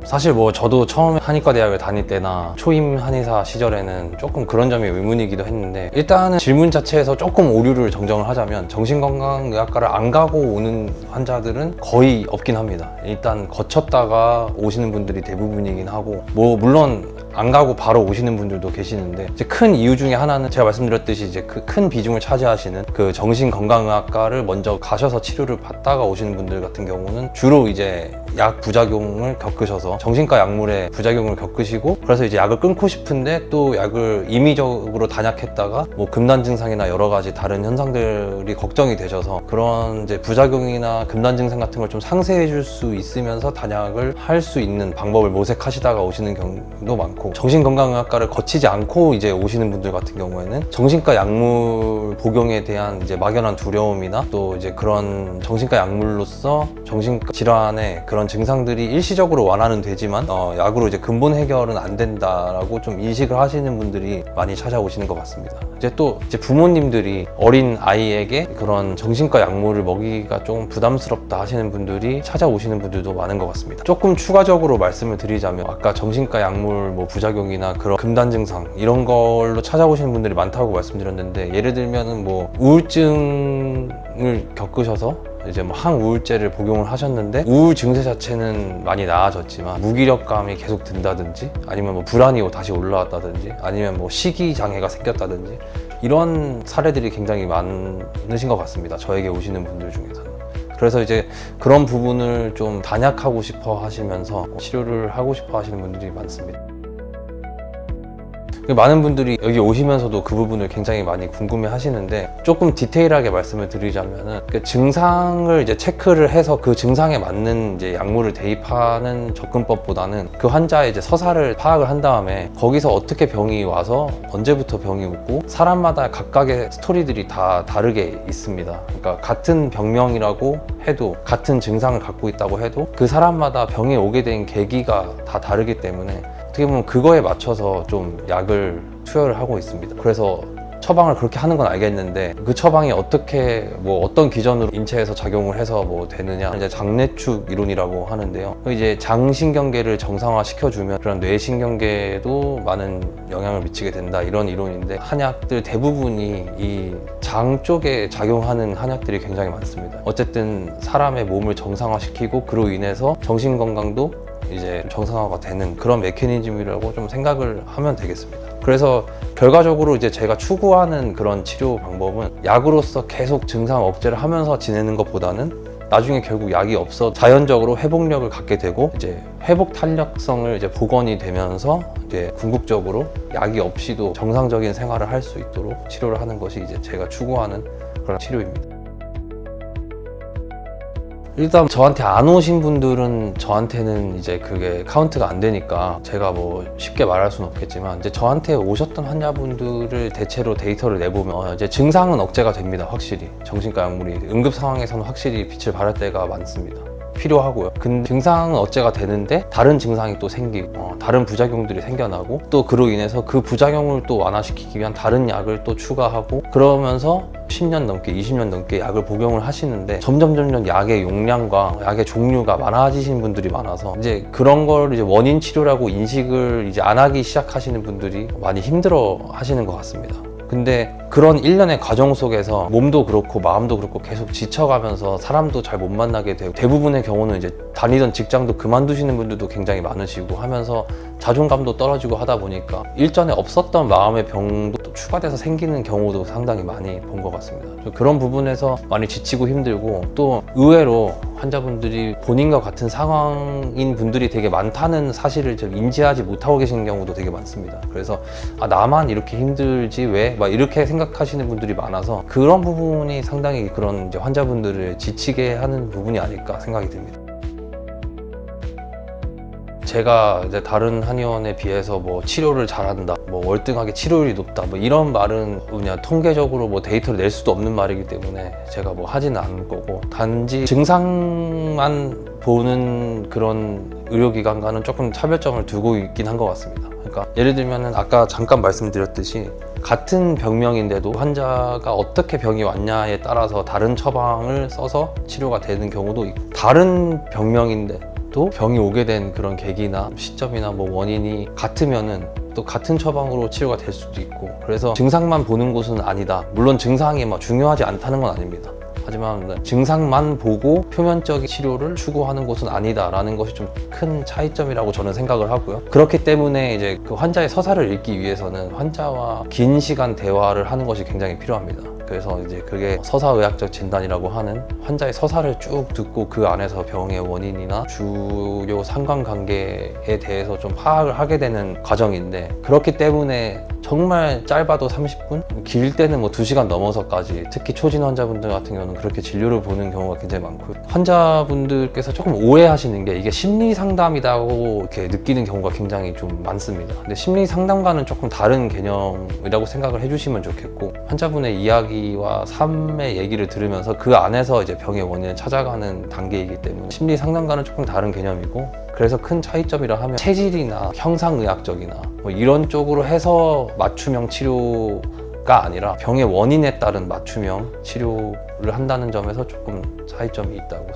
사실 뭐 저도 처음에 한의과 대학을 다닐 때나 초임 한의사 시절에는 조금 그런 점이 의문이기도 했는데, 일단은 질문 자체에서 조금 오류를 정정을 하자면 정신건강의학과를 안 가고 오는 환자들은 거의 없긴 합니다. 일단 거쳤다가 오시는 분들이 대부분이긴 하고, 뭐 물론 안 가고 바로 오시는 분들도 계시는데, 이제 큰 이유 중에 하나는 제가 말씀드렸듯이 이제 그 큰 비중을 차지하시는 그 정신건강의학과를 먼저 가셔서 치료를 받다가 오시는 분들 같은 경우는 주로 이제 약 부작용을 겪으셔서 정신과 약물의 부작용을 겪으시고, 그래서 이제 약을 끊고 싶은데 또 약을 임의적으로 단약했다가 뭐 금단 증상이나 여러 가지 다른 현상들이 걱정이 되셔서 그런 이제 부작용이나 금단 증상 같은 걸 좀 상쇄해 줄 수 있으면서 단약을 할 수 있는 방법을 모색하시다가 오시는 경우도 많고, 정신건강의학과를 거치지 않고 이제 오시는 분들 같은 경우에는 정신과 약물 복용에 대한 이제 막연한 두려움이나 또 이제 그런 정신과 약물로서 정신과 질환의 그런 증상들이 일시적으로 완화는 되지만 약으로 이제 근본 해결은 안 된다라고 좀 인식을 하시는 분들이 많이 찾아오시는 것 같습니다. 이제 또 이제 부모님들이 어린 아이에게 그런 정신과 약물을 먹이기가 조금 부담스럽다 하시는 분들이 찾아오시는 분들도 많은 것 같습니다. 조금 추가적으로 말씀을 드리자면, 아까 정신과 약물 뭐 부작용이나 그런 금단 증상 이런 걸로 찾아오시는 분들이 많다고 말씀드렸는데, 예를 들면은 뭐 우울증을 겪으셔서 이제 뭐 항우울제를 복용을 하셨는데 우울 증세 자체는 많이 나아졌지만 무기력감이 계속 든다든지, 아니면 뭐 불안이 다시 올라왔다든지, 아니면 뭐 식이 장애가 생겼다든지, 이런 사례들이 굉장히 많으신 것 같습니다. 저에게 오시는 분들 중에서는. 그래서 이제 그런 부분을 좀 단약하고 싶어 하시면서 치료를 하고 싶어 하시는 분들이 많습니다. 많은 분들이 여기 오시면서도 그 부분을 굉장히 많이 궁금해 하시는데, 조금 디테일하게 말씀을 드리자면은 그 증상을 이제 체크를 해서 그 증상에 맞는 이제 약물을 대입하는 접근법보다는 그 환자의 이제 서사를 파악을 한 다음에 거기서 어떻게 병이 와서 언제부터 병이 오고, 사람마다 각각의 스토리들이 다 다르게 있습니다. 그러니까 같은 병명이라고 해도, 같은 증상을 갖고 있다고 해도 그 사람마다 병이 오게 된 계기가 다 다르기 때문에 어떻게 보면 그거에 맞춰서 좀 약을 투여를 하고 있습니다. 그래서 처방을 그렇게 하는 건 알겠는데, 그 처방이 어떻게 뭐 어떤 기전으로 인체에서 작용을 해서 뭐 되느냐, 이제 장내축 이론이라고 하는데요. 이제 장신경계를 정상화 시켜주면 그런 뇌신경계에도 많은 영향을 미치게 된다, 이런 이론인데, 한약들 대부분이 이 장 쪽에 작용하는 한약들이 굉장히 많습니다. 어쨌든 사람의 몸을 정상화시키고 그로 인해서 정신건강도 이제 정상화가 되는 그런 메커니즘이라고 좀 생각을 하면 되겠습니다. 그래서 결과적으로 이제 제가 추구하는 그런 치료 방법은 약으로서 계속 증상 억제를 하면서 지내는 것보다는 나중에 결국 약이 없어 자연적으로 회복력을 갖게 되고, 이제 회복 탄력성을 이제 복원이 되면서 이제 궁극적으로 약이 없이도 정상적인 생활을 할 수 있도록 치료를 하는 것이 이제 제가 추구하는 그런 치료입니다. 일단 저한테 안 오신 분들은 저한테는 이제 그게 카운트가 안 되니까 제가 뭐 쉽게 말할 수는 없겠지만, 이제 저한테 오셨던 환자분들을 대체로 데이터를 내보면 이제 증상은 억제가 됩니다. 확실히 정신과 약물이 응급 상황에서는 확실히 빛을 발할 때가 많습니다. 필요하고요. 근데 증상은 억제가 되는데 다른 증상이 또 생기고 다른 부작용들이 생겨나고, 또 그로 인해서 그 부작용을 또 완화시키기 위한 다른 약을 또 추가하고, 그러면서 10년 넘게 20년 넘게 약을 복용을 하시는데 점점 약의 용량과 약의 종류가 많아지시는 분들이 많아서, 이제 그런 걸 이제 원인 치료라고 인식을 이제 안 하기 시작하시는 분들이 많이 힘들어 하시는 것 같습니다. 근데 그런 일련의 과정 속에서 몸도 그렇고 마음도 그렇고 계속 지쳐가면서 사람도 잘 못 만나게 되고, 대부분의 경우는 이제 다니던 직장도 그만두시는 분들도 굉장히 많으시고 하면서 자존감도 떨어지고 하다 보니까 일전에 없었던 마음의 병도 또 추가돼서 생기는 경우도 상당히 많이 본 것 같습니다. 그런 부분에서 많이 지치고 힘들고, 또 의외로 환자분들이 본인과 같은 상황인 분들이 되게 많다는 사실을 좀 인지하지 못하고 계시는 경우도 되게 많습니다. 그래서 나만 이렇게 힘들지 왜? 막 이렇게 생각하시는 분들이 많아서, 그런 부분이 상당히 그런 이제 환자분들을 지치게 하는 부분이 아닐까 생각이 듭니다. 제가 이제 다른 한의원에 비해서 뭐 치료를 잘한다, 뭐 월등하게 치료율이 높다, 뭐 이런 말은 그냥 통계적으로 뭐 데이터를 낼 수도 없는 말이기 때문에 제가 뭐 하지는 않을 거고, 단지 증상만 보는 그런 의료기관과는 조금 차별점을 두고 있긴 한 것 같습니다. 그러니까 예를 들면은 아까 잠깐 말씀드렸듯이 같은 병명인데도 환자가 어떻게 병이 왔냐에 따라서 다른 처방을 써서 치료가 되는 경우도 있고, 다른 병명인데 해도 병이 오게 된 그런 계기나 시점이나 뭐 원인이 같으면은 또 같은 처방으로 치료가 될 수도 있고, 그래서 증상만 보는 곳은 아니다. 물론 증상이 막 중요하지 않다는 건 아닙니다. 하지만 증상만 보고 표면적인 치료를 추구하는 곳은 아니다라는 것이 좀 큰 차이점이라고 저는 생각을 하고요. 그렇기 때문에 이제 그 환자의 서사를 읽기 위해서는 환자와 긴 시간 대화를 하는 것이 굉장히 필요합니다. 그래서 이제 그게 서사의학적 진단이라고 하는 환자의 서사를 쭉 듣고 그 안에서 병의 원인이나 주요 상관관계에 대해서 좀 파악을 하게 되는 과정인데, 그렇기 때문에 정말 짧아도 30분? 길 때는 뭐 2시간 넘어서까지, 특히 초진 환자분들 같은 경우는 그렇게 진료를 보는 경우가 굉장히 많고요. 환자분들께서 조금 오해하시는 게 이게 심리 상담이라고 이렇게 느끼는 경우가 굉장히 좀 많습니다. 근데 심리 상담과는 조금 다른 개념이라고 생각을 해주시면 좋겠고, 환자분의 이야기와 삶의 얘기를 들으면서 그 안에서 이제 병의 원인을 찾아가는 단계이기 때문에 심리 상담과는 조금 다른 개념이고, 그래서 큰 차이점이라 하면 체질이나 형상의학적이나 뭐 이런 쪽으로 해서 맞춤형 치료가 아니라 병의 원인에 따른 맞춤형 치료를 한다는 점에서 조금 차이점이 있다고 생각합니다.